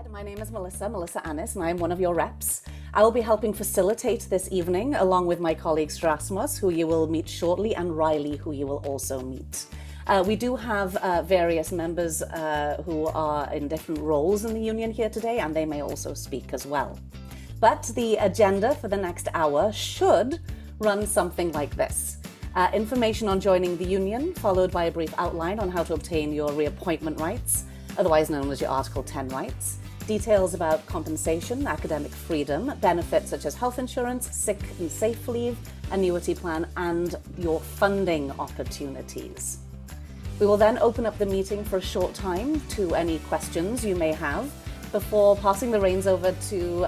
said, my name is Melissa Annis, and I am one of your reps. I will be helping facilitate this evening along with my colleagues Rasmus, who you will meet shortly, and Riley, who you will also meet. We do have various members who are in different roles in the union here today, and they may also speak as well. But the agenda for the next hour should run something like this. Information on joining the union, followed by a brief outline on how to obtain your reappointment rights, otherwise known as your Article 10 rights, details about compensation, academic freedom, benefits such as health insurance, sick and safe leave, annuity plan, and your funding opportunities. We will then open up the meeting for a short time to any questions you may have before passing the reins over to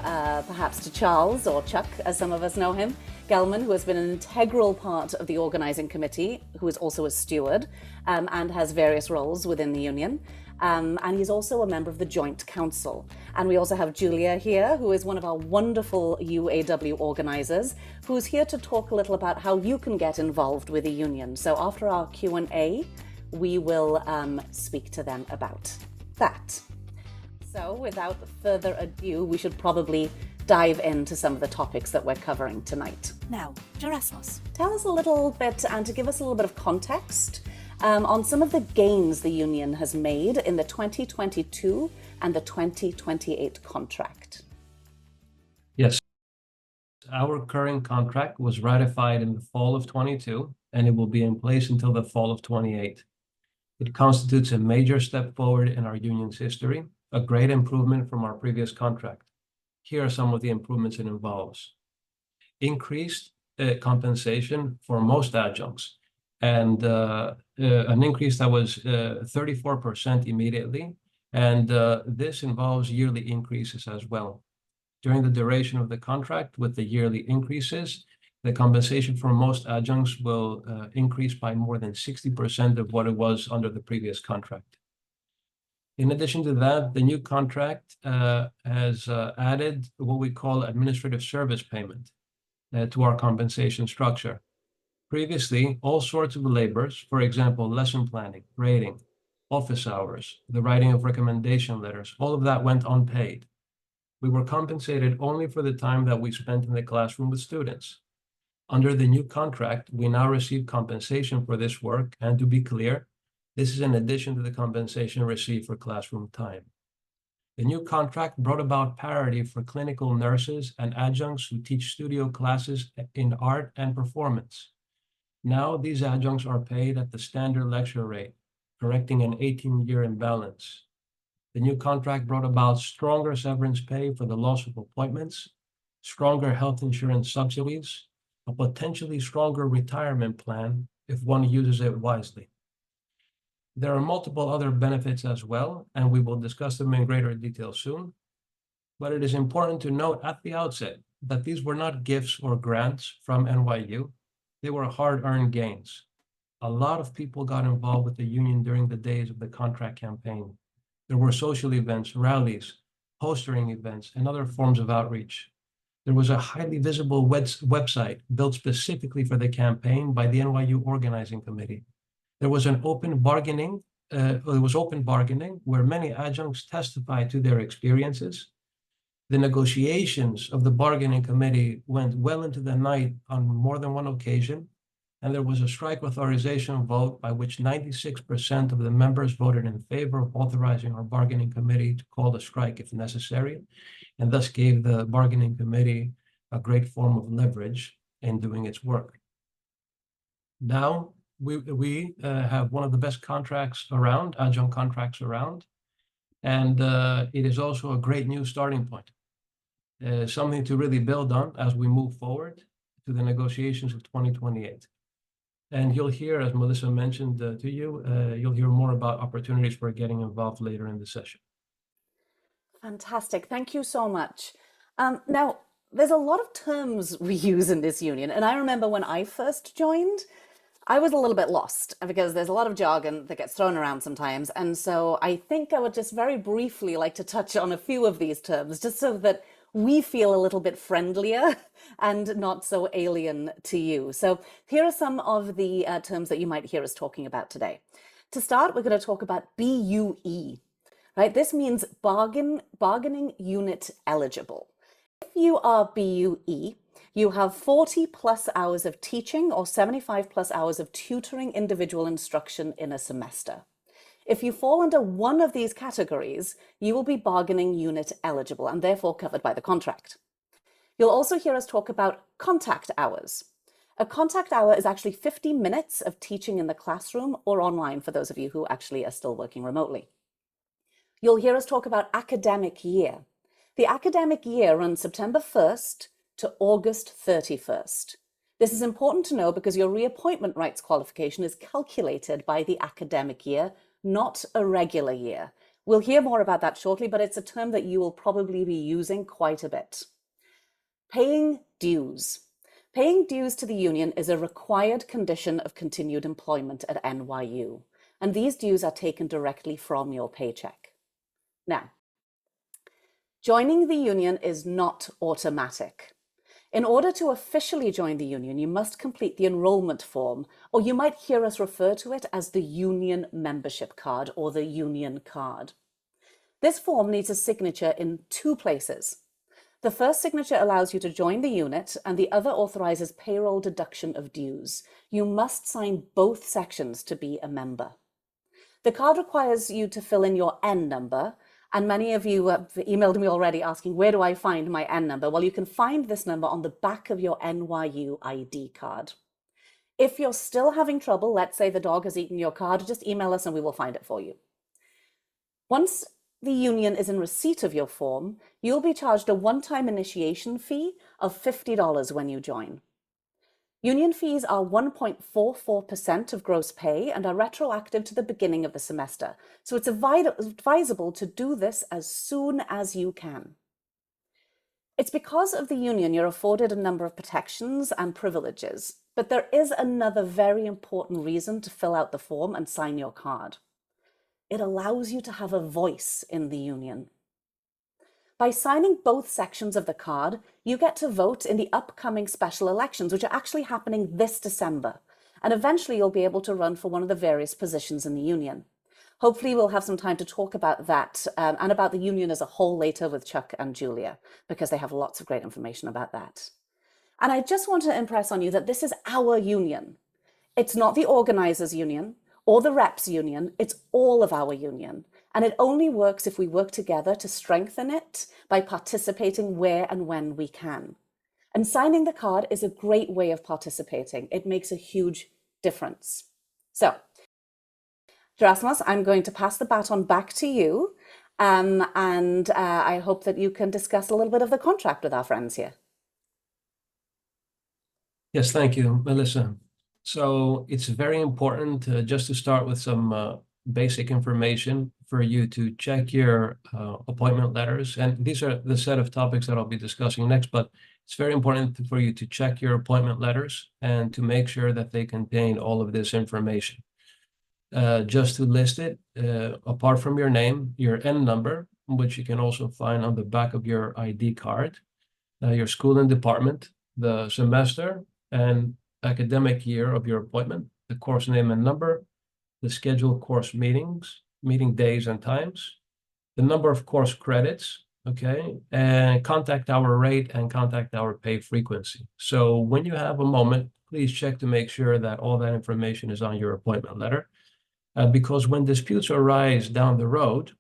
perhaps to Charles, or Chuck, as some of us know him, Gelman, who has been an integral part of the organising committee, who is also a steward and has various roles within the union. And he's also a member of the Joint Council. And we also have Julia here, who is one of our wonderful UAW organisers, who's here to talk a little about how you can get involved with the union. So after our Q&A, we will speak to them about that. So without further ado, we should probably dive into some of the topics that we're covering tonight. Now, Erasmus, tell us a little bit, and to give us a little bit of context, on some of the gains the union has made in the 2022 and the 2028 contract. Yes, our current contract was ratified in the fall of 22, and it will be in place until the fall of 28. It constitutes a major step forward in our union's history, a great improvement from our previous contract. Here are some of the improvements it involves. Increased compensation for most adjuncts, and an increase that was 34% immediately, and this involves yearly increases as well. During the duration of the contract, with the yearly increases, the compensation for most adjuncts will increase by more than 60% of what it was under the previous contract. In addition to that, the new contract has added what we call administrative service payment to our compensation structure. Previously, all sorts of labors, for example, lesson planning, grading, office hours, the writing of recommendation letters, all of that went unpaid. We were compensated only for the time that we spent in the classroom with students. Under the new contract, we now receive compensation for this work, and to be clear, this is in addition to the compensation received for classroom time. The new contract brought about parity for clinical nurses and adjuncts who teach studio classes in art and performance. Now these adjuncts are paid at the standard lecture rate, correcting an 18-year imbalance. The new contract brought about stronger severance pay for the loss of appointments, stronger health insurance subsidies, a potentially stronger retirement plan if one uses it wisely. There are multiple other benefits as well, and we will discuss them in greater detail soon. But it is important to note at the outset that these were not gifts or grants from NYU. They were hard-earned gains. A lot of people got involved with the union during the days of the contract campaign. There were social events, rallies, postering events, and other forms of outreach. There was a highly visible website built specifically for the campaign by the NYU Organizing Committee. There was open bargaining where many adjuncts testified to their experiences. The negotiations of the bargaining committee went well into the night on more than one occasion, and there was a strike authorization vote by which 96% of the members voted in favor of authorizing our bargaining committee to call the strike if necessary, and thus gave the bargaining committee a great form of leverage in doing its work. Now, we have one of the best contracts around, adjunct contracts around, and it is also a great new starting point, something to really build on as we move forward to the negotiations of 2028. And you'll hear, as Melissa mentioned to you, you'll hear more about opportunities for getting involved later in the session. Fantastic. Thank you so much. Now, there's a lot of terms we use in this union, and I remember when I first joined, I was a little bit lost because there's a lot of jargon that gets thrown around sometimes. And so I think I would just very briefly like to touch on a few of these terms, just so that we feel a little bit friendlier and not so alien to you. So here are some of the terms that you might hear us talking about today. To start, we're going to talk about BUE. right? This means bargaining unit eligible. If you are BUE, you have 40 plus hours of teaching or 75 plus hours of tutoring individual instruction in a semester. If you fall under one of these categories, you will be bargaining unit eligible and therefore covered by the contract. You'll also hear us talk about contact hours. A contact hour is actually 50 minutes of teaching in the classroom or online for those of you who actually are still working remotely. You'll hear us talk about academic year. The academic year runs September 1st to August 31st. This is important to know because your reappointment rights qualification is calculated by the academic year, not a regular year. We'll hear more about that shortly, but it's a term that you will probably be using quite a bit. Paying dues. Paying dues to the union is a required condition of continued employment at NYU, and these dues are taken directly from your paycheck. Now, joining the union is not automatic. In order to officially join the union, you must complete the enrollment form, or you might hear us refer to it as the union membership card or the union card. This form needs a signature in two places. The first signature allows you to join the unit, and the other authorizes payroll deduction of dues. You must sign both sections to be a member. The card requires you to fill in your N number, and many of you have emailed me already asking, where do I find my N number? Well, you can find this number on the back of your NYU ID card. If you're still having trouble, let's say the dog has eaten your card, just email us and we will find it for you. Once the union is in receipt of your form, you'll be charged a one-time initiation fee of $50 when you join. Union fees are 1.44% of gross pay and are retroactive to the beginning of the semester, so it's advisable to do this as soon as you can. It's because of the union you're afforded a number of protections and privileges, but there is another very important reason to fill out the form and sign your card. It allows you to have a voice in the union. By signing both sections of the card, you get to vote in the upcoming special elections, which are actually happening this December. And eventually you'll be able to run for one of the various positions in the union. Hopefully we'll have some time to talk about that and about the union as a whole later with Chuck and Julia, because they have lots of great information about that. And I just want to impress on you that this is our union. It's not the organizers' union or the reps' union, it's all of our union. And it only works if we work together to strengthen it by participating where and when we can. And signing the card is a great way of participating. It makes a huge difference. So, Gerasimus, I'm going to pass the baton back to you. I hope that you can discuss a little bit of the contract with our friends here. Yes, thank you, Melissa. So it's very important just to start with some basic information for you to check your appointment letters. And these are the set of topics that I'll be discussing next, but it's very important for you to check your appointment letters and to make sure that they contain all of this information. Just to list it, apart from your name, your N number, which you can also find on the back of your ID card, your school and department, the semester and academic year of your appointment, the course name and number, the scheduled course meetings, meeting days and times, the number of course credits, okay, and contact hour rate and contact hour pay frequency. So when you have a moment, please check to make sure that all that information is on your appointment letter. Because when disputes arise down the road,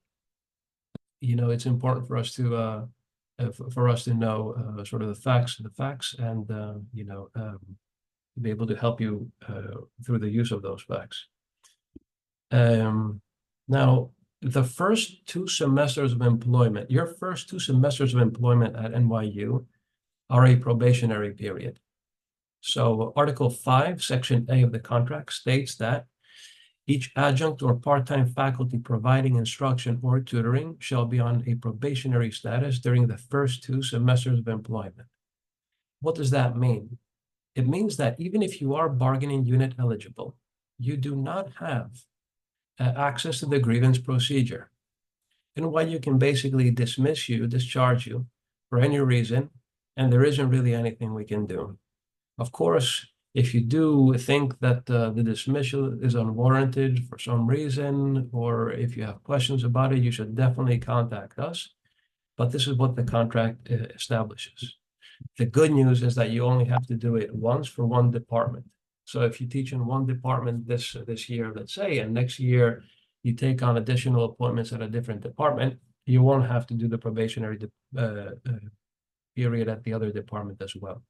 you know, it's important for us to know sort of the facts and you know, be able to help you through the use of those facts. Now, the first 2 semesters of employment, your first 2 semesters of employment at NYU are a probationary period. So Article 5, Section A of the contract states that each adjunct or part-time faculty providing instruction or tutoring shall be on a probationary status during the first 2 semesters of employment. What does that mean? It means that even if you are bargaining unit eligible, you do not have access to the grievance procedure. NYU can basically dismiss you, discharge you for any reason, and there isn't really anything we can do. Of course, If you do think that the dismissal is unwarranted for some reason, or if you have questions about it, you should definitely contact us. But this is what the contract establishes. The good news is that you only have to do it once for one department. So if you teach in one department this year, let's say, and next year you take on additional appointments at a different department, you won't have to do the probationary period at the other department as well.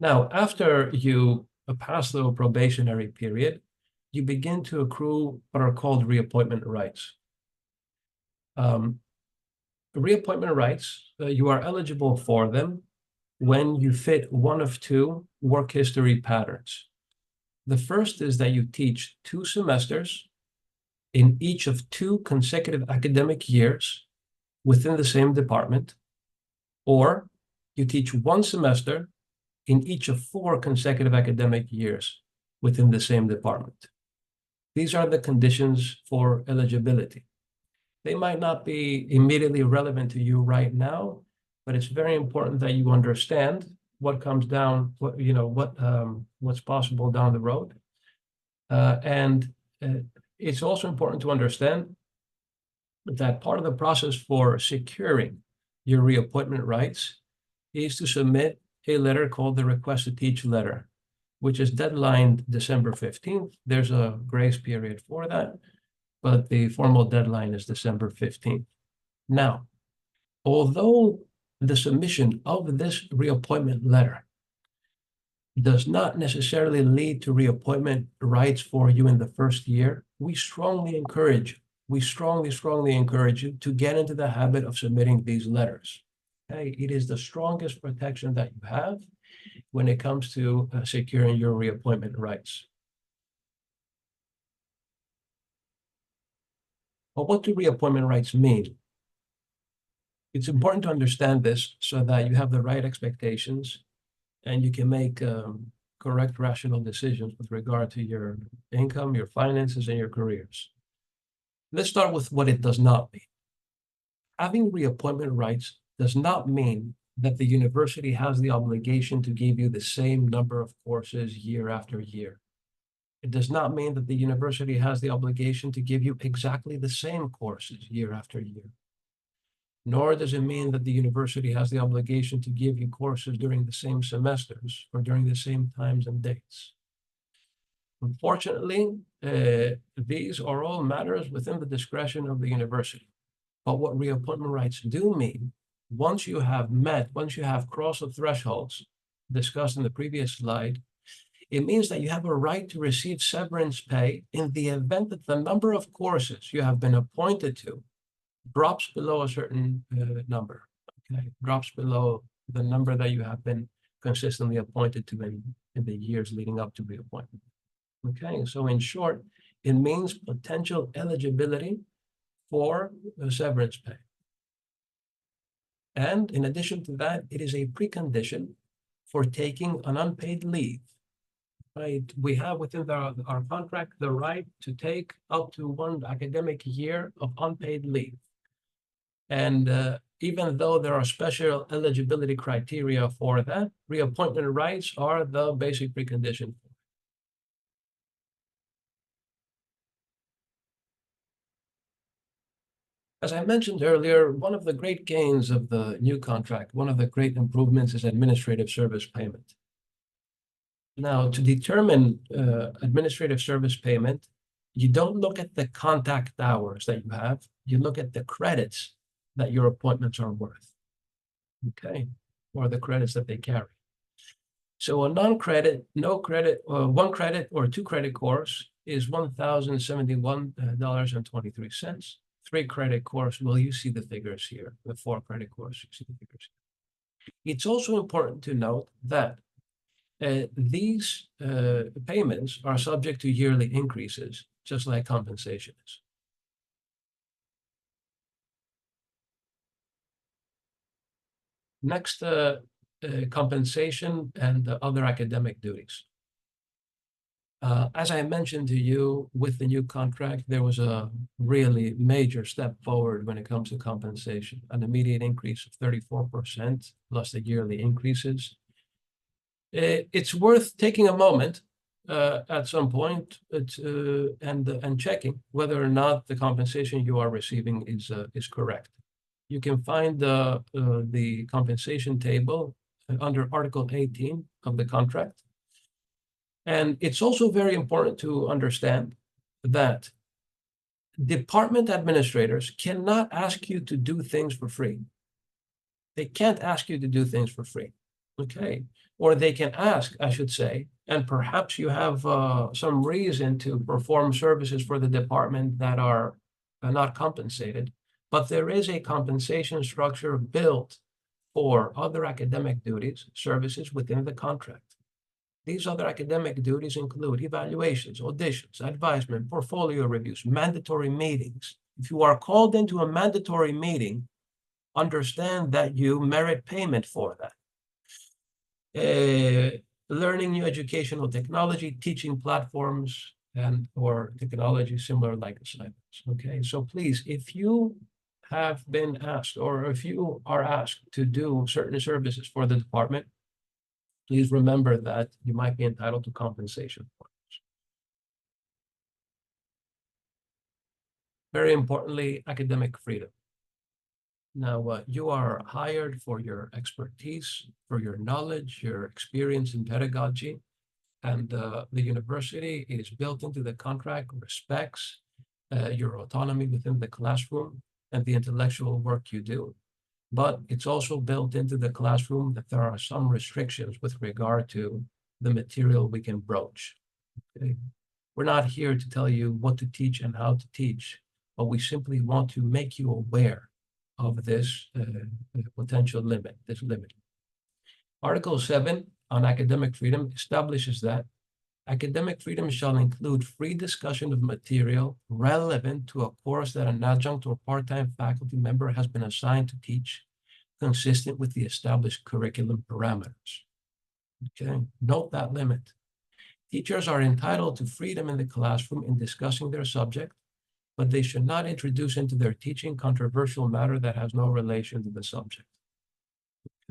Now, after you pass the probationary period, you begin to accrue what are called reappointment rights. Reappointment rights, you are eligible for them when you fit one of two work history patterns. The first is that you teach 2 semesters in each of 2 consecutive academic years within the same department, or you teach 1 semester in each of 4 consecutive academic years within the same department. These are the conditions for eligibility. They might not be immediately relevant to you right now, but it's very important that you understand what comes down, what's possible down the road. It's also important to understand that part of the process for securing your reappointment rights is to submit a letter called the Request to Teach letter, which is deadlined December 15th. There's a grace period for that, but the formal deadline is December 15th. Now, although the submission of this reappointment letter does not necessarily lead to reappointment rights for you in the first year, we strongly encourage you to get into the habit of submitting these letters. Okay? It is the strongest protection that you have when it comes to securing your reappointment rights. But what do reappointment rights mean? It's important to understand this so that you have the right expectations and you can make correct, rational decisions with regard to your income, your finances, and your careers. Let's start with what it does not mean. Having reappointment rights does not mean that the university has the obligation to give you the same number of courses year after year. It does not mean that the university has the obligation to give you exactly the same courses year after year. Nor does it mean that the university has the obligation to give you courses during the same semesters or during the same times and dates. Unfortunately, these are all matters within the discretion of the university. But what reappointment rights do mean, once you have crossed the thresholds discussed in the previous slide, it means that you have a right to receive severance pay in the event that the number of courses you have been appointed to drops below a certain number, okay? Drops below the number that you have been consistently appointed to in the years leading up to reappointment. Okay, so in short, it means potential eligibility for severance pay. And in addition to that, it is a precondition for taking an unpaid leave. Right? We have within our contract the right to take up to 1 academic year of unpaid leave. And even though there are special eligibility criteria for that, reappointment rights are the basic precondition. As I mentioned earlier, one of the great gains of the new contract, one of the great improvements is administrative service payment. Now, to determine administrative service payment, you don't look at the contact hours that you have, you look at the credits that your appointments are worth, okay, or the credits that they carry. So a non-credit, no credit, 1 credit or 2 credit course is $1,071.23. 3 credit course, well, you see the figures here. The 4 credit course, you see the figures here. It's also important to note that these payments are subject to yearly increases, just like compensation is. Next, compensation and other academic duties. As I mentioned to you, with the new contract, there was a really major step forward when it comes to compensation, an immediate increase of 34% plus the yearly increases. It's worth taking a moment at some point and checking whether or not the compensation you are receiving is correct. You can find the compensation table under Article 18 of the contract. And it's also very important to understand that department administrators cannot ask you to do things for free. They can't ask you to do things for free, okay? Or they can ask, I should say, and perhaps you have some reason to perform services for the department that are not compensated, but there is a compensation structure built for other academic duties, services within the contract. These other academic duties include evaluations, auditions, advisement, portfolio reviews, mandatory meetings. If you are called into a mandatory meeting, understand that you merit payment for that. Learning new educational technology, teaching platforms, and or technology similar like assignments. Okay, so please, if you have been asked or if you are asked to do certain services for the department, please remember that you might be entitled to compensation for this. Very importantly, academic freedom. Now, you are hired for your expertise, for your knowledge, your experience in pedagogy, and the university is built into the contract, respects your autonomy within the classroom and the intellectual work you do. But it's also built into the classroom that there are some restrictions with regard to the material we can broach. Okay? We're not here to tell you what to teach and how to teach, but we simply want to make you aware of this potential limit, this limit. Article 7 on academic freedom establishes that academic freedom shall include free discussion of material relevant to a course that an adjunct or part-time faculty member has been assigned to teach, consistent with the established curriculum parameters. Okay, note that limit. Teachers are entitled to freedom in the classroom in discussing their subject, but they should not introduce into their teaching controversial matter that has no relation to the subject.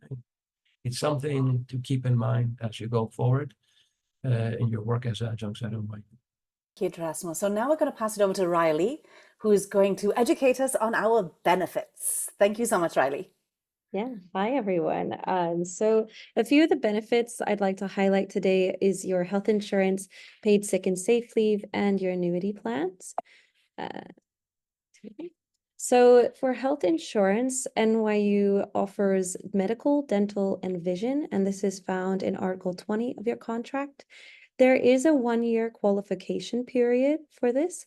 Okay. It's something to keep in mind as you go forward in your work as adjuncts at NYU. Thank you, Gerasimos. So now we're going to pass it over to Riley, who is going to educate us on our benefits. Thank you so much, Riley. Yeah, hi everyone. So a few of the benefits I'd like to highlight today is your health insurance, paid sick and safe leave, and your annuity plans. So for health insurance, NYU offers medical, dental, and vision, and this is found in Article 20 of your contract. There is a 1-year qualification period for this.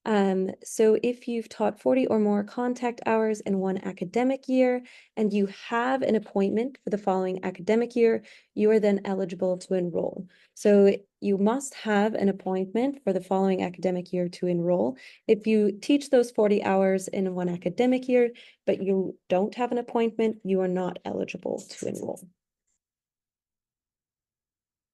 So if you've taught 40 or more contact hours in one academic year and you have an appointment for the following academic year, you are then eligible to enroll. So you must have an appointment for the following academic year to enroll. If you teach those 40 hours in one academic year, but you don't have an appointment, you are not eligible to enroll.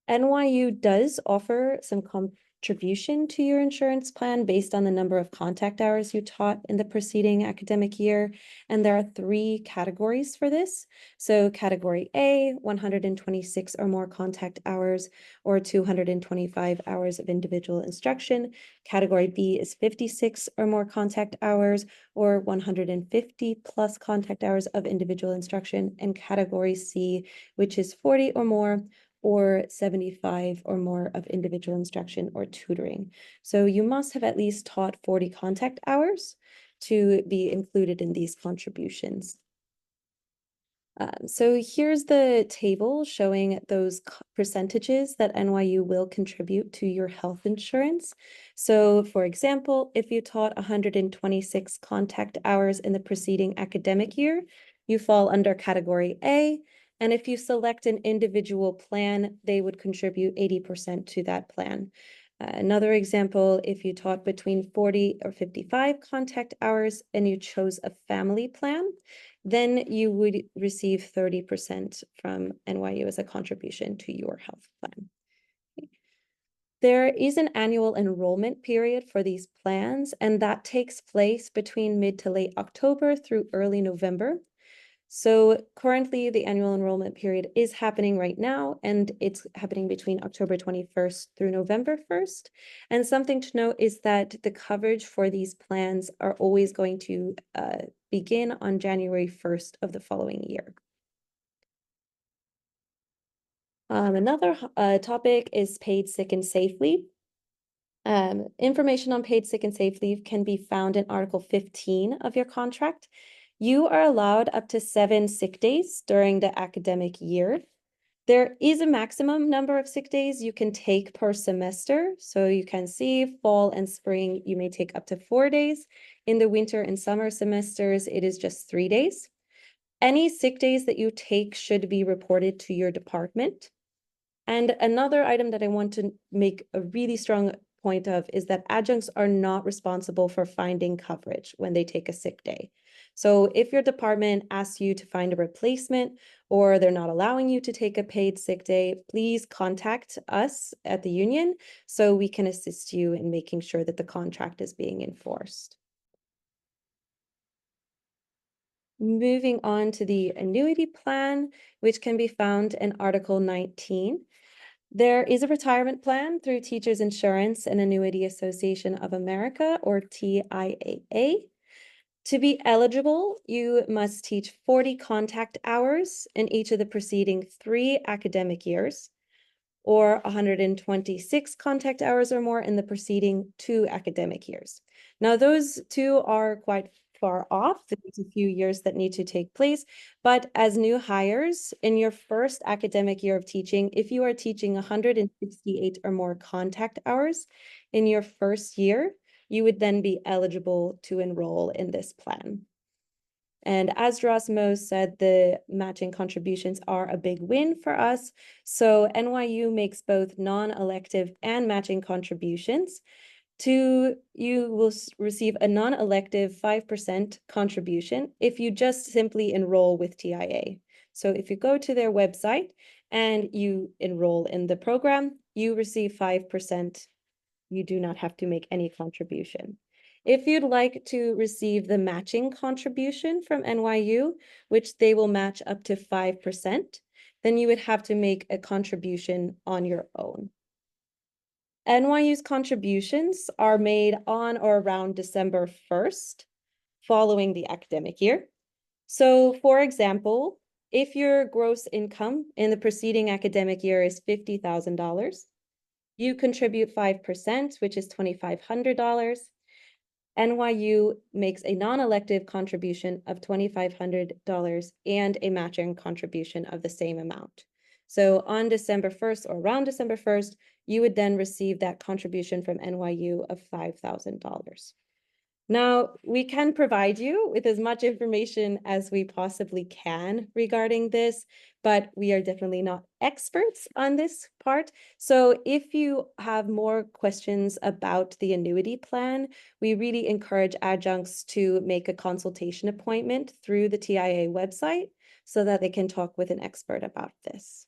NYU does offer some contribution to your insurance plan based on the number of contact hours you taught in the preceding academic year. And there are 3 categories for this. So category A, 126 or more contact hours or 225 hours of individual instruction. Category B is 56 or more contact hours or 150 plus contact hours of individual instruction. And category C, which is 40 or more or 75 or more of individual instruction or tutoring. So you must have at least taught 40 contact hours to be included in these contributions. So here's the table showing those percentages that NYU will contribute to your health insurance. So for example, if you taught 126 contact hours in the preceding academic year, you fall under category A. And if you select an individual plan, they would contribute 80% to that plan. Another example, if you taught between 40 or 55 contact hours and you chose a family plan, then you would receive 30% from NYU as a contribution to your health plan. There is an annual enrollment period for these plans, and that takes place between mid to late October through early November. So currently, the annual enrollment period is happening right now, and it's happening between October 21st through November 1st. And something to note is that the coverage for these plans are always going to begin on January 1st of the following year. Another topic is paid sick and safe leave. Information on paid sick and safe leave can be found in Article 15 of your contract. You are allowed up to 7 sick days during the academic year. There is a maximum number of sick days you can take per semester. So you can see fall and spring, you may take up to 4 days. In the winter and summer semesters, it is just 3 days. Any sick days that you take should be reported to your department. And another item that I want to make a really strong point of is that adjuncts are not responsible for finding coverage when they take a sick day. So if your department asks you to find a replacement or they're not allowing you to take a paid sick day, please contact us at the union so we can assist you in making sure that the contract is being enforced. Moving on to the annuity plan, which can be found in Article 19. There is a retirement plan through Teachers Insurance and Annuity Association of America, or TIAA. To be eligible, you must teach 40 contact hours in each of the preceding 3 academic years, or 126 contact hours or more in the preceding 2 academic years. Now, those 2 are quite far off. There's a few years that need to take place, but as new hires in your first academic year of teaching, if you are teaching 168 or more contact hours in your first year, you would then be eligible to enroll in this plan. And as Rasmus said, the matching contributions are a big win for us. So NYU makes both non-elective and matching contributions. You will receive a non-elective 5% contribution if you just simply enroll with TIA. So if you go to their website and you enroll in the program, you receive 5%. You do not have to make any contribution. If you'd like to receive the matching contribution from NYU, which they will match up to 5%, then you would have to make a contribution on your own. NYU's contributions are made on or around December 1st, following the academic year. So, for example, if your gross income in the preceding academic year is $50,000, you contribute 5%, which is $2,500. NYU makes a non-elective contribution of $2,500 and a matching contribution of the same amount. So on December 1st or around December 1st, you would then receive that contribution from NYU of $5,000. Now, we can provide you with as much information as we possibly can regarding this, but we are definitely not experts on this part. So if you have more questions about the annuity plan, we really encourage adjuncts to make a consultation appointment through the TIA website so that they can talk with an expert about this.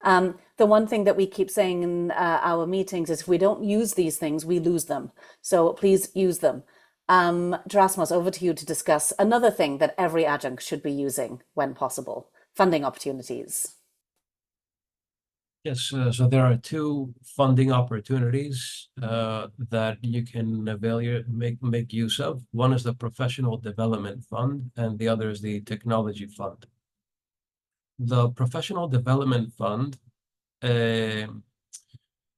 The one thing that we keep saying in our meetings is if we don't use these things, we lose them. So please use them. Drasmus, over to you to discuss another thing that every adjunct should be using when possible, funding opportunities. Yes, so there are 2 funding opportunities that you can make use of. One is the Professional Development Fund, and the other is the Technology Fund. The Professional Development Fund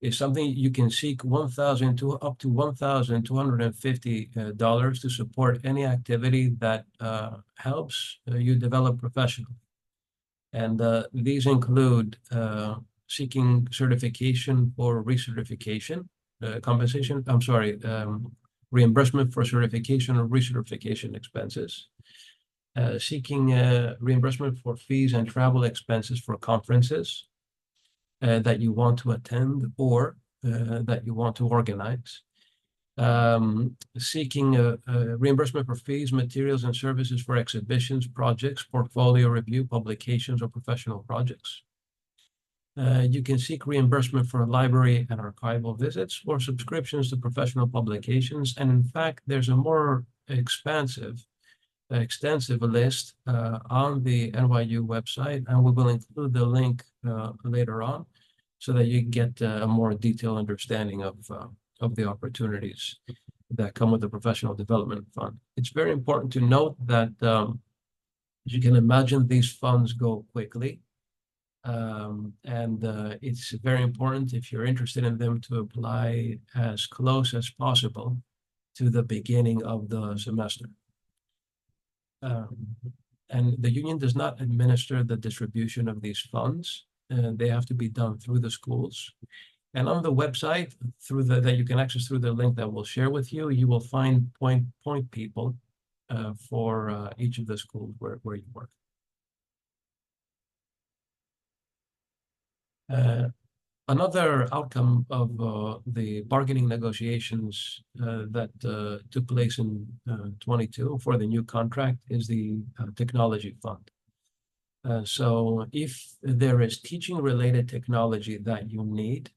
is something you can seek up to $1,250 to support any activity that helps you develop professionally. And these include seeking certification or recertification, reimbursement for certification or recertification expenses, seeking reimbursement for fees and travel expenses for conferences that you want to attend or that you want to organize, seeking reimbursement for fees, materials, and services for exhibitions, projects, portfolio review, publications, or professional projects. You can seek reimbursement for library and archival visits or subscriptions to professional publications. And in fact, there's a more extensive list on the NYU website, and we will include the link later on so that you get a more detailed understanding of the opportunities that come with the Professional Development Fund. It's very important to note that, as you can imagine, these funds go quickly. It's very important, if you're interested in them, to apply as close as possible to the beginning of the semester. And the union does not administer the distribution of these funds, and they have to be done through the schools. And on the website, that you can access through the link that we'll share with you, you will find point people for each of the schools where you work. Another outcome of the bargaining negotiations that took place in 22 for the new contract is the technology fund. So if there is teaching related technology that you need,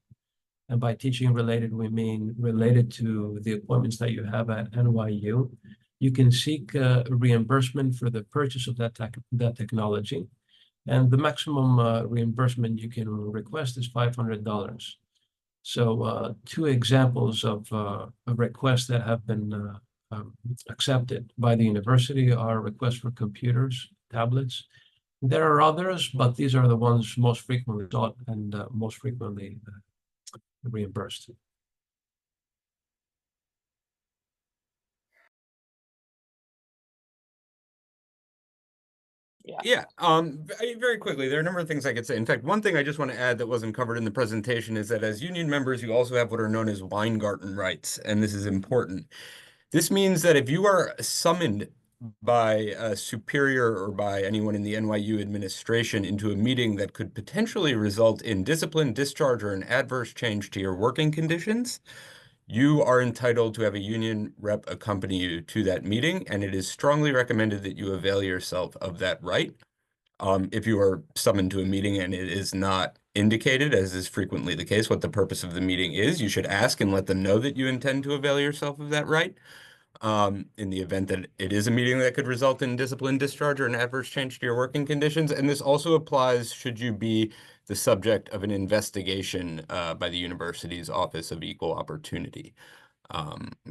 and by teaching related, we mean related to the appointments that you have at NYU, you can seek reimbursement for the purchase of that technology. And the maximum reimbursement you can request is $500. So two examples of requests that have been accepted by the university are requests for computers, tablets. There are others, but these are the ones most frequently sought and most frequently reimbursed. Yeah, very quickly, there are a number of things I could say. In fact, one thing I just want to add that wasn't covered in the presentation is that as union members, you also have what are known as Weingarten rights, and this is important. This means that if you are summoned by a superior or by anyone in the NYU administration into a meeting that could potentially result in discipline, discharge, or an adverse change to your working conditions, you are entitled to have a union rep accompany you to that meeting, and it is strongly recommended that you avail yourself of that right. If you are summoned to a meeting and it is not indicated, as is frequently the case, what the purpose of the meeting is, you should ask and let them know that you intend to avail yourself of that right. In the event that it is a meeting that could result in discipline, discharge, or an adverse change to your working conditions. And this also applies should you be the subject of an investigation by the university's Office of Equal Opportunity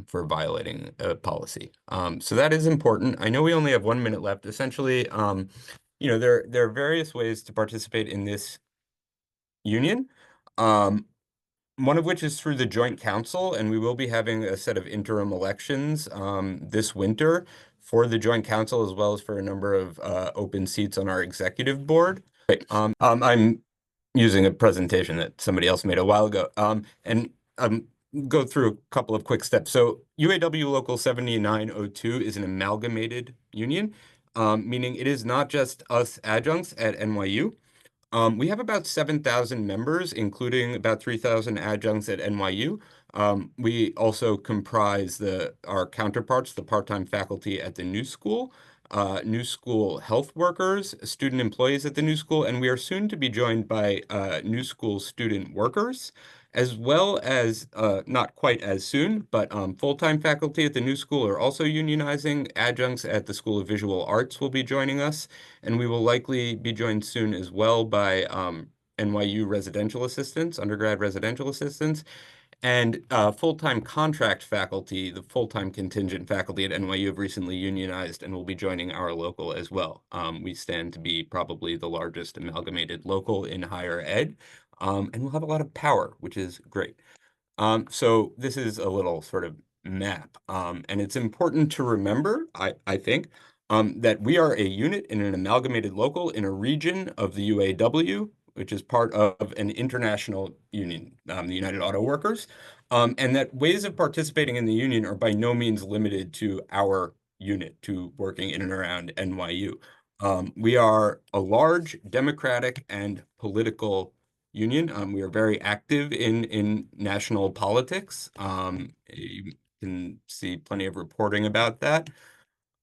for violating a policy. So that is important. I know we only have 1 minute left. Essentially, there are various ways to participate in this union. One of which is through the Joint Council, and we will be having a set of interim elections this winter for the Joint Council, as well as for a number of open seats on our executive board. I'm using a presentation that somebody else made a while ago, and go through a couple of quick steps. So UAW Local 7902 is an amalgamated union, meaning it is not just us adjuncts at NYU. We have about 7,000 members, including about 3,000 adjuncts at NYU. We also comprise our counterparts, the part-time faculty at the New School health workers, student employees at the New School, and we are soon to be joined by New School student workers, as well as, not quite as soon, but full-time faculty at the New School are also unionizing. Adjuncts at the School of Visual Arts will be joining us, and we will likely be joined soon as well by NYU residential assistants, undergrad residential assistants, and full-time contract faculty. The full-time contingent faculty at NYU have recently unionized and will be joining our local as well. We stand to be probably the largest amalgamated local in higher ed, and we'll have a lot of power, which is great. So this is a little sort of map, and it's important to remember, I think, that we are a unit in an amalgamated local in a region of the UAW, which is part of an international union, the United Auto Workers, and that ways of participating in the union are by no means limited to our unit, to working in and around NYU. We are a large democratic and political union. We are very active in national politics. You can see plenty of reporting about that.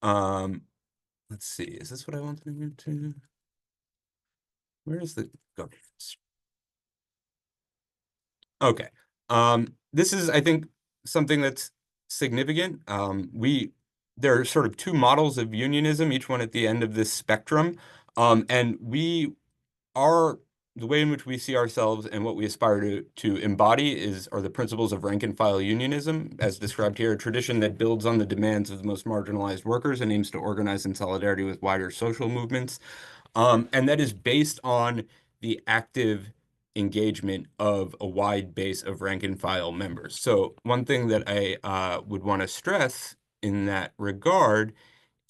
Let's see, is this what I want to do? Where is the governance? Okay. This is, I think, something that's significant. There are sort of two models of unionism, each one at the end of this spectrum. And we are the way in which we see ourselves and what we aspire to embody are the principles of rank and file unionism, as described here, a tradition that builds on the demands of the most marginalized workers and aims to organize in solidarity with wider social movements. And that is based on the active engagement of a wide base of rank and file members. So one thing that I would want to stress in that regard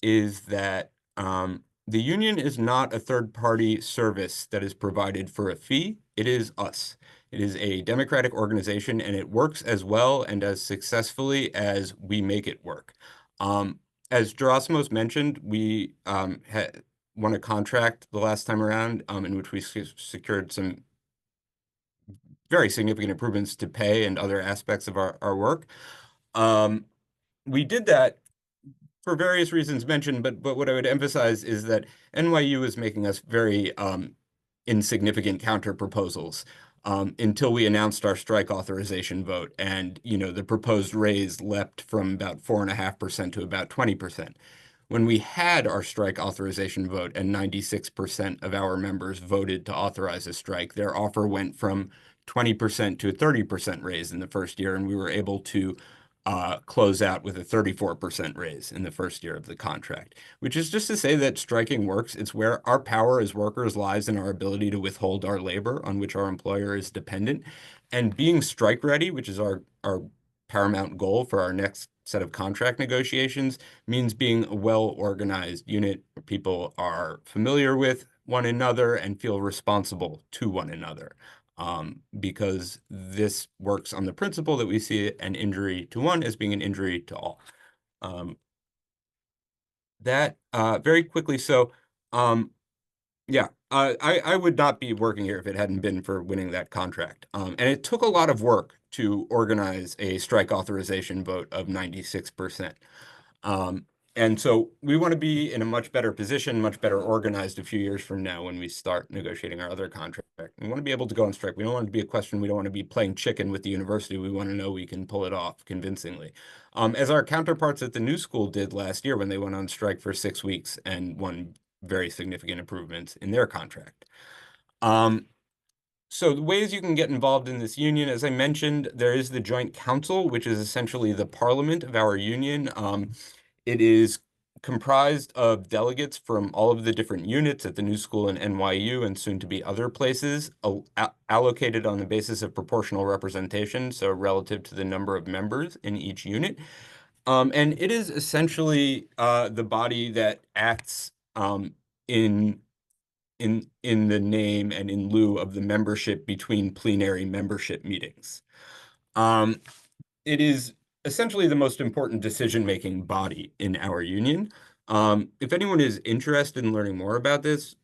is that the union is not a third-party service that is provided for a fee. It is us. It is a democratic organization, and it works as well and as successfully as we make it work. As Gerasimos mentioned, we had won a contract the last time around in which we secured some very significant improvements to pay and other aspects of our work. We did that for various reasons mentioned, but what I would emphasize is that NYU is making us very insignificant counter proposals until we announced our strike authorization vote, and the proposed raise leapt from about 4.5% to about 20%. When we had our strike authorization vote and 96% of our members voted to authorize a strike, their offer went from 20% to a 30% raise in the first year, and we were able to close out with a 34% raise in the first year of the contract, which is just to say that striking works. It's where our power as workers lies in our ability to withhold our labor on which our employer is dependent. And being strike ready, which is our paramount goal for our next set of contract negotiations, means being a well-organized unit where people are familiar with one another and feel responsible to one another. Because this works on the principle that we see an injury to one as being an injury to all. Very quickly, so yeah, I would not be working here if it hadn't been for winning that contract. And it took a lot of work to organize a strike authorization vote of 96%. And so we want to be in a much better position, much better organized a few years from now when we start negotiating our other contract. We want to be able to go on strike. We don't want it to be a question. We don't want to be playing chicken with the university. We want to know we can pull it off convincingly. As our counterparts at the New School did last year when they went on strike for 6 weeks and won very significant improvements in their contract. So the ways you can get involved in this union, as I mentioned, there is the Joint Council, which is essentially the parliament of our union. It is comprised of delegates from all of the different units at the New School and NYU and soon to be other places, allocated on the basis of proportional representation, so relative to the number of members in each unit. And it is essentially the body that acts in the name and in lieu of the membership between plenary membership meetings. It is essentially the most important decision-making body in our union. If anyone is interested in learning more about this,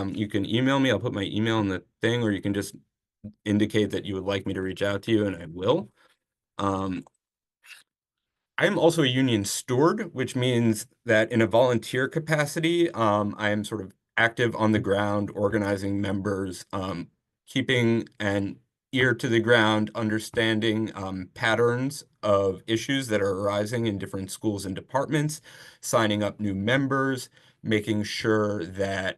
you can email me. I'll put my email in the thing, or you can just indicate that you would like me to reach out to you, and I will. I am also a union steward, which means that in a volunteer capacity, I am sort of active on the ground, organizing members, keeping an ear to the ground, understanding patterns of issues that are arising in different schools and departments, signing up new members, making sure that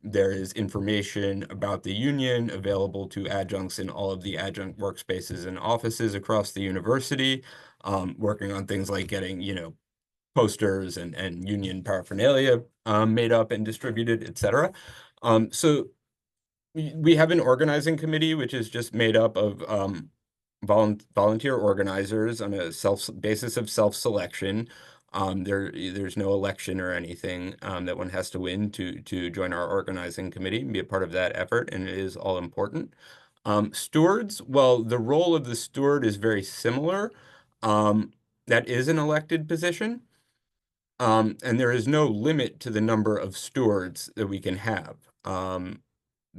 there is information about the union available to adjuncts in all of the adjunct workspaces and offices across the university, working on things like getting, posters and union paraphernalia made up and distributed, etc. So we have an organizing committee, which is just made up of volunteer organizers on a basis of self-selection. There's no election or anything that one has to win to join our organizing committee and be a part of that effort, and it is all important. Stewards, well, the role of the steward is very similar. That is an elected position. And there is no limit to the number of stewards that we can have.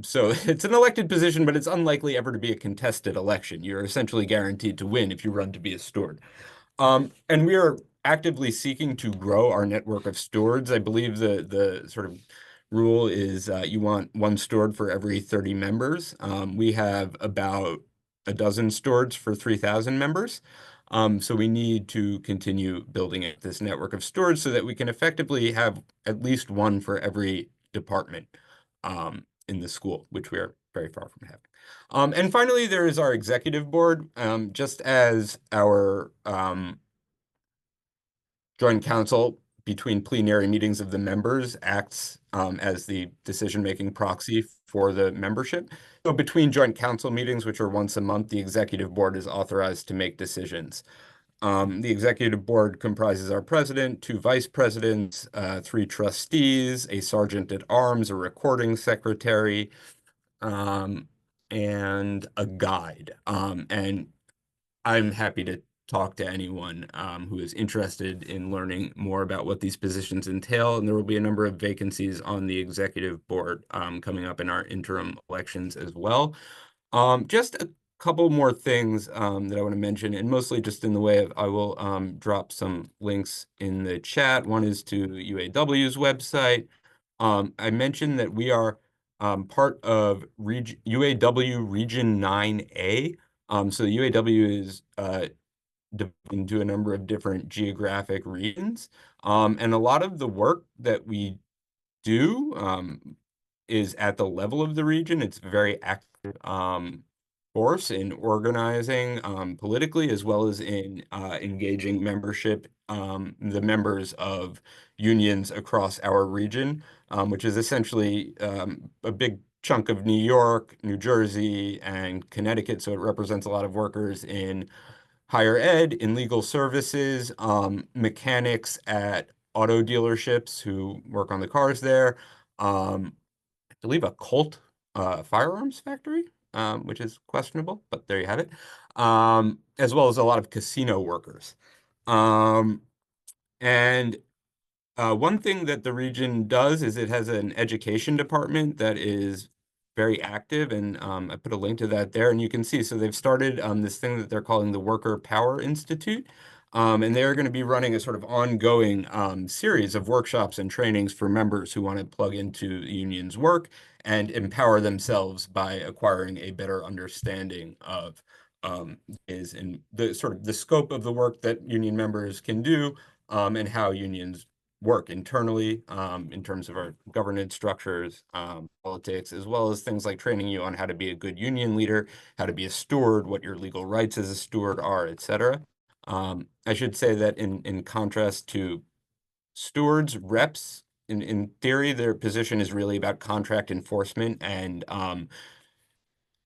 So it's an elected position, but it's unlikely ever to be a contested election. You're essentially guaranteed to win if you run to be a steward. And we are actively seeking to grow our network of stewards. I believe the sort of rule is you want one steward for every 30 members. We have about a dozen stewards for 3,000 members. So we need to continue building out this network of stewards so that we can effectively have at least one for every department in the school, which we are very far from having. And finally, there is our executive board. Just as our joint council between plenary meetings of the members acts as the decision-making proxy for the membership. So between joint council meetings, which are once a month, the executive board is authorized to make decisions. The executive board comprises our president, 2 vice presidents, 3 trustees, a sergeant at arms, a recording secretary, and a guide. And I'm happy to talk to anyone who is interested in learning more about what these positions entail. And there will be a number of vacancies on the executive board coming up in our interim elections as well. Just a couple more things that I want to mention, and mostly just in the way of I will drop some links in the chat. One is to UAW's website. I mentioned that we are part of UAW Region 9A. So the UAW is divided into a number of different geographic regions. And a lot of the work that we do is at the level of the region. It's very active force in organizing politically, as well as in engaging membership, the members of unions across our region, which is essentially a big chunk of New York, New Jersey, and Connecticut. So it represents a lot of workers in higher ed, in legal services, mechanics at auto dealerships who work on the cars there. I believe a Colt firearms factory, which is questionable, but there you have it. As well as a lot of casino workers. And one thing that the region does is it has an education department that is very active, and I put a link to that there, and you can see, so they've started this thing that they're calling the Worker Power Institute, and they're going to be running a sort of ongoing series of workshops and trainings for members who want to plug into the union's work and empower themselves by acquiring a better understanding of is in the sort of the scope of the work that union members can do, and how unions work internally in terms of our governance structures, politics, as well as things like training you on how to be a good union leader, how to be a steward, what your legal rights as a steward are, etc. I should say that in contrast to stewards, reps, in theory, their position is really about contract enforcement and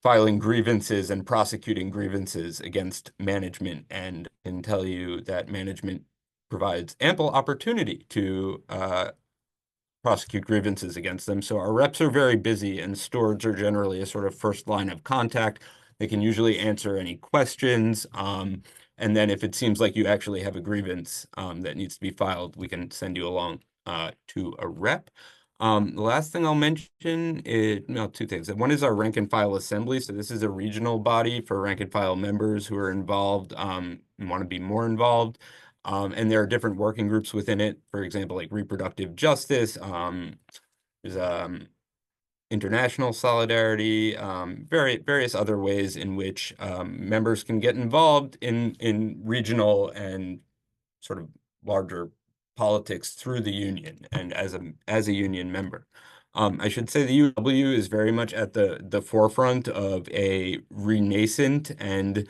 filing grievances and prosecuting grievances against management, and can tell you that management provides ample opportunity to prosecute grievances against them. So our reps are very busy, and stewards are generally a sort of first line of contact. They can usually answer any questions. And then if it seems like you actually have a grievance that needs to be filed, we can send you along to a rep. The last thing I'll mention is, no, 2 things. One is our rank and file assembly. So this is a regional body for rank and file members who are involved and want to be more involved. And there are different working groups within it, for example, like reproductive justice, there's international solidarity, various other ways in which members can get involved in regional and sort of larger politics through the union and as a union member. I should say the UW is very much at the forefront of a renascent and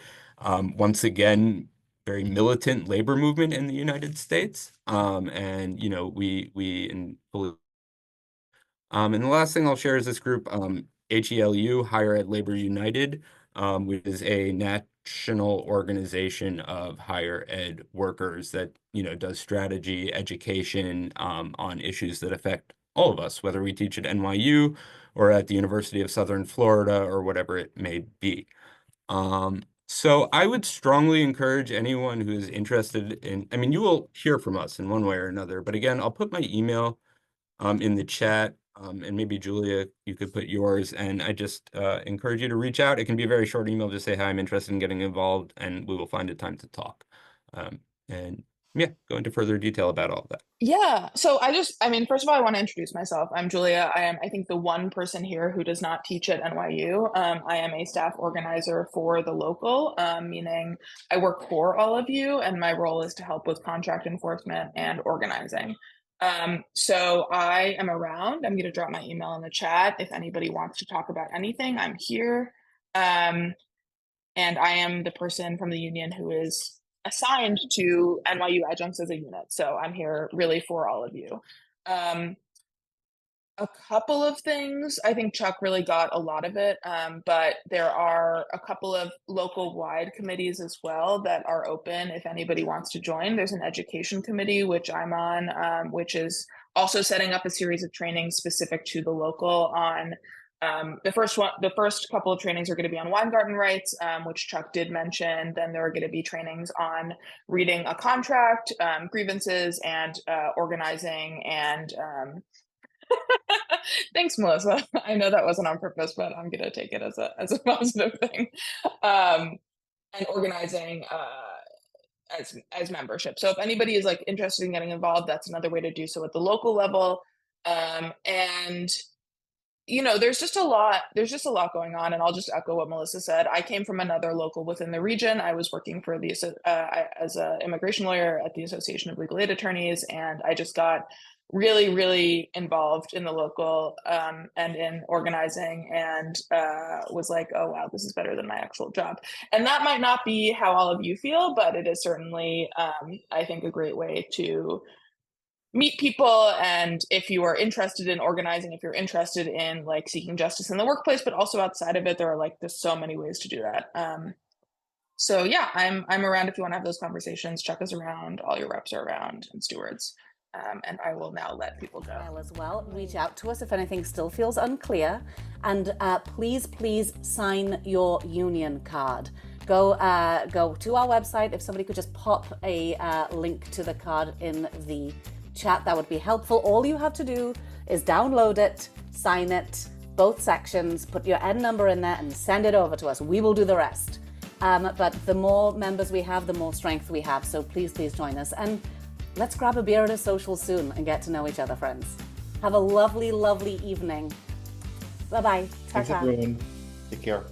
once again very militant labor movement in the United States. And you know, and the last thing I'll share is this group, HELU, Higher Ed Labor United, which is a national organization of higher ed workers that, you know, does strategy, education on issues that affect all of us, whether we teach at NYU or at the University of Southern Florida or whatever it may be. So I would strongly encourage anyone who is interested in, I mean, you will hear from us in one way or another, but again, I'll put my email in the chat, and maybe Julia, you could put yours, and I just encourage you to reach out. It can be a very short email, just say, hi, I'm interested in getting involved, and we will find a time to talk. And go into further detail about all of that. Yeah. So I mean, first of all, I want to introduce myself. I'm Julia. I am, I think, the one person here who does not teach at NYU. I am a staff organizer for the local, meaning I work for all of you, and my role is to help with contract enforcement and organizing. So I am around. I'm going to drop my email in the chat. If anybody wants to talk about anything, I'm here. And I am the person from the union who is assigned to NYU adjuncts as a unit. So I'm here really for all of you. A couple of things, I think Chuck really got a lot of it, but there are a couple of local wide committees as well that are open if anybody wants to join. There's an education committee, which I'm on, which is also setting up a series of trainings specific to the local on the first couple of trainings are going to be on Weingarten rights, which Chuck did mention. Then there are going to be trainings on reading a contract, grievances, and organizing. And thanks, Melissa. I know that wasn't on purpose, but I'm going to take it as a positive thing. And organizing as membership. So if anybody is like interested in getting involved, that's another way to do so at the local level. And you know, there's just a lot going on, and I'll just echo what Melissa said. I came from another local within the region. I was working for the as an immigration lawyer at the Association of Legal Aid Attorneys, and I just got really, really involved in the local and in organizing, and was like, oh wow, this is better than my actual job. And that might not be how all of you feel, but it is certainly, I think, a great way to meet people. And if you are interested in organizing, if you're interested in like seeking justice in the workplace, but also outside of it, there are like there's so many ways to do that. So yeah, I'm around if you want to have those conversations. Chuck is around, all your reps are around, and stewards. And I will now let people go. As well, reach out to us if anything still feels unclear, and please sign your union card. Go to our website. If somebody could just pop a link to the card in the chat, that would be helpful. All you have to do is download it, sign it, both sections, put your N number in there and send it over to us. We will do the rest. But the more members we have, the more strength we have. So please join us. And let's grab a beer at a social soon and get to know each other, friends. Have a lovely, lovely evening. Bye-bye. Thanks, everyone. Take care.